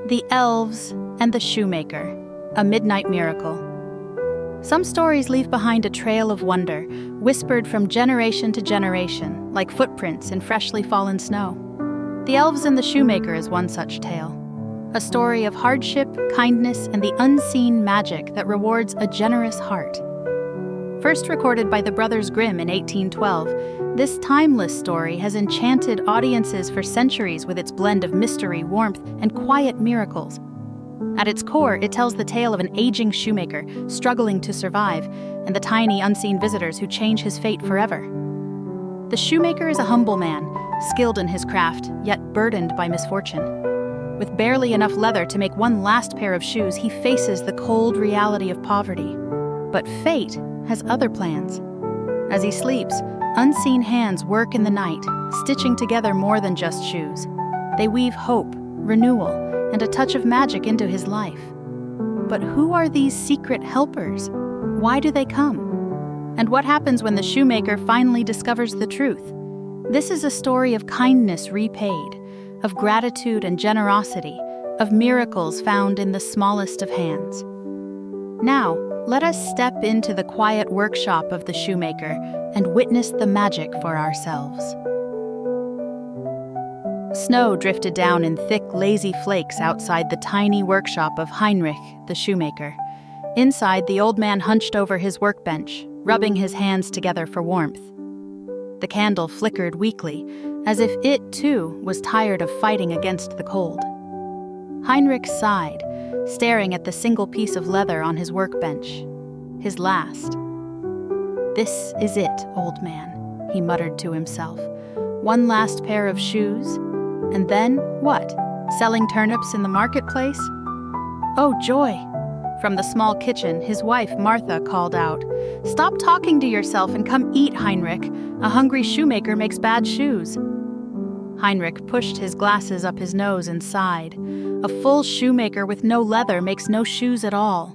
The Elves and the Shoemaker, a midnight miracle. Some stories leave behind a trail of wonder, whispered from generation to generation, like footprints in freshly fallen snow. The Elves and the Shoemaker is one such tale. A story of hardship, kindness, and the unseen magic that rewards a generous heart. First recorded by the Brothers Grimm in 1812, this timeless story has enchanted audiences for centuries with its blend of mystery, warmth, and quiet miracles. At its core, it tells the tale of an aging shoemaker struggling to survive, and the tiny, unseen visitors who change his fate forever. The shoemaker is a humble man, skilled in his craft, yet burdened by misfortune. With barely enough leather to make one last pair of shoes, he faces the cold reality of poverty. But fate has other plans. As he sleeps, unseen hands work in the night, stitching together more than just shoes. They weave hope, renewal, and a touch of magic into his life. But who are these secret helpers? Why do they come? And what happens when the shoemaker finally discovers the truth? This is a story of kindness repaid, of gratitude and generosity, of miracles found in the smallest of hands. Now, let us step into the quiet workshop of the shoemaker and witness the magic for ourselves. Snow drifted down in thick, lazy flakes outside the tiny workshop of Heinrich, the shoemaker. Inside, the old man hunched over his workbench, rubbing his hands together for warmth. The candle flickered weakly, as if it, too, was tired of fighting against the cold. Heinrich sighed, staring at the single piece of leather on his workbench. His last. "This is it, old man," he muttered to himself. "One last pair of shoes? And then, what? Selling turnips in the marketplace?" "Oh, joy!" From the small kitchen, his wife, Martha, called out, "Stop talking to yourself and come eat, Heinrich. A hungry shoemaker makes bad shoes." Heinrich pushed his glasses up his nose and sighed. A full shoemaker with no leather makes no shoes at all.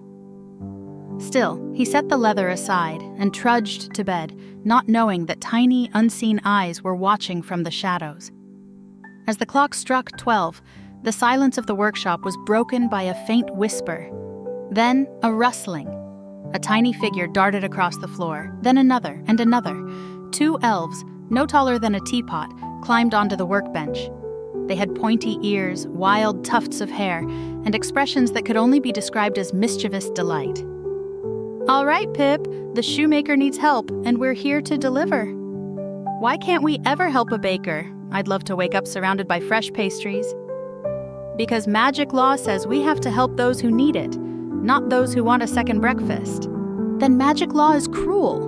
Still, he set the leather aside and trudged to bed, not knowing that tiny, unseen eyes were watching from the shadows. As the clock struck 12, the silence of the workshop was broken by a faint whisper. Then, a rustling. A tiny figure darted across the floor, then another and another. 2 elves, no taller than a teapot, climbed onto the workbench. They had pointy ears, wild tufts of hair, and expressions that could only be described as mischievous delight. "All right, Pip, the shoemaker needs help, and we're here to deliver." "Why can't we ever help a baker? I'd love to wake up surrounded by fresh pastries." "Because magic law says we have to help those who need it, not those who want a second breakfast." "Then magic law is cruel."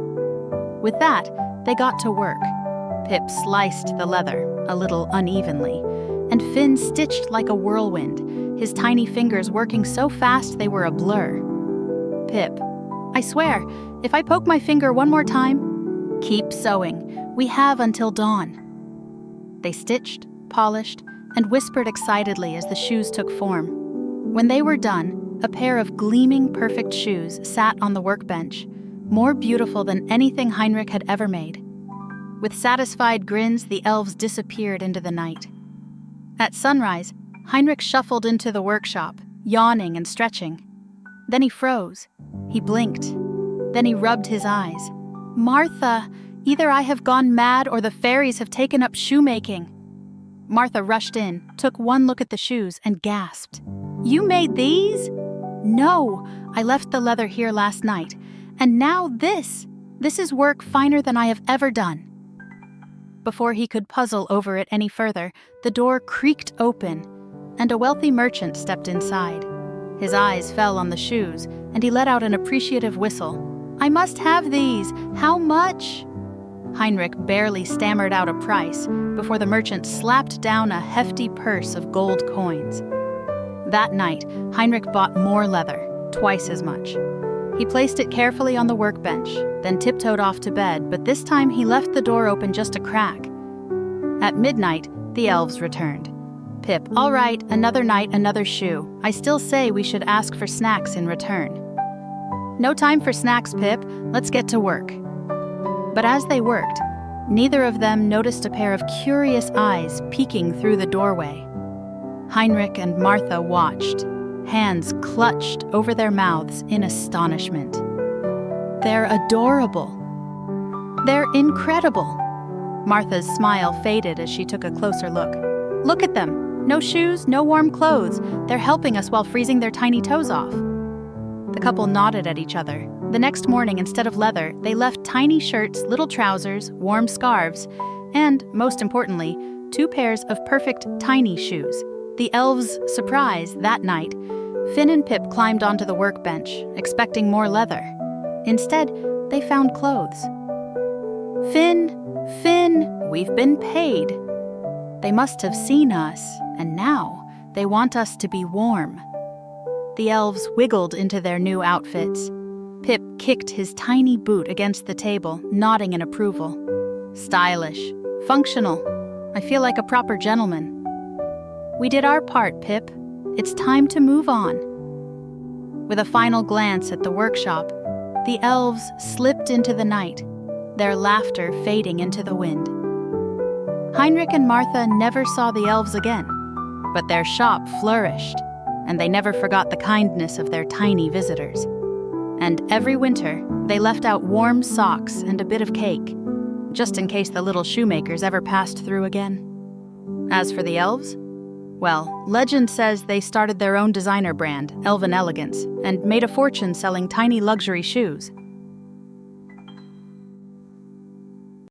With that, they got to work. Pip sliced the leather, a little unevenly, and Finn stitched like a whirlwind, his tiny fingers working so fast they were a blur. "Pip, I swear, if I poke my finger one more time..." "Keep sewing. We have until dawn." They stitched, polished, and whispered excitedly as the shoes took form. When they were done, a pair of gleaming, perfect shoes sat on the workbench, more beautiful than anything Heinrich had ever made. With satisfied grins, the elves disappeared into the night. At sunrise, Heinrich shuffled into the workshop, yawning and stretching. Then he froze. He blinked. Then he rubbed his eyes. "Martha, either I have gone mad or the fairies have taken up shoemaking." Martha rushed in, took one look at the shoes, and gasped. "You made these?" "No, I left the leather here last night. And now this. This is work finer than I have ever done." Before he could puzzle over it any further, the door creaked open, and a wealthy merchant stepped inside. His eyes fell on the shoes, and he let out an appreciative whistle. "I must have these. How much?" Heinrich barely stammered out a price before the merchant slapped down a hefty purse of gold coins. That night, Heinrich bought more leather, twice as much. He placed it carefully on the workbench, then tiptoed off to bed, but this time he left the door open just a crack. At midnight, the elves returned. "Pip, all right, another night, another shoe. I still say we should ask for snacks in return." "No time for snacks, Pip. Let's get to work." But as they worked, neither of them noticed a pair of curious eyes peeking through the doorway. Heinrich and Martha watched, hands clutched over their mouths in astonishment. They're adorable. They're incredible. Martha's smile faded as she took a closer look. Look at them. No shoes, no warm clothes. They're helping us while freezing their tiny toes off. The couple nodded at each other. The next morning, instead of leather, they left tiny shirts, little trousers, warm scarves, and, most importantly, 2 pairs of perfect tiny shoes. The elves' surprise that night, Finn and Pip climbed onto the workbench, expecting more leather. Instead, they found clothes. Finn, we've been paid. They must have seen us, and now they want us to be warm. The elves wiggled into their new outfits. Pip kicked his tiny boot against the table, nodding in approval. Stylish, functional. I feel like a proper gentleman. We did our part, Pip. It's time to move on. With a final glance at the workshop, the elves slipped into the night, their laughter fading into the wind. Heinrich and Martha never saw the elves again, but their shop flourished, and they never forgot the kindness of their tiny visitors. And every winter, they left out warm socks and a bit of cake, just in case the little shoemakers ever passed through again. As for the elves, well, legend says they started their own designer brand, Elven Elegance, and made a fortune selling tiny luxury shoes.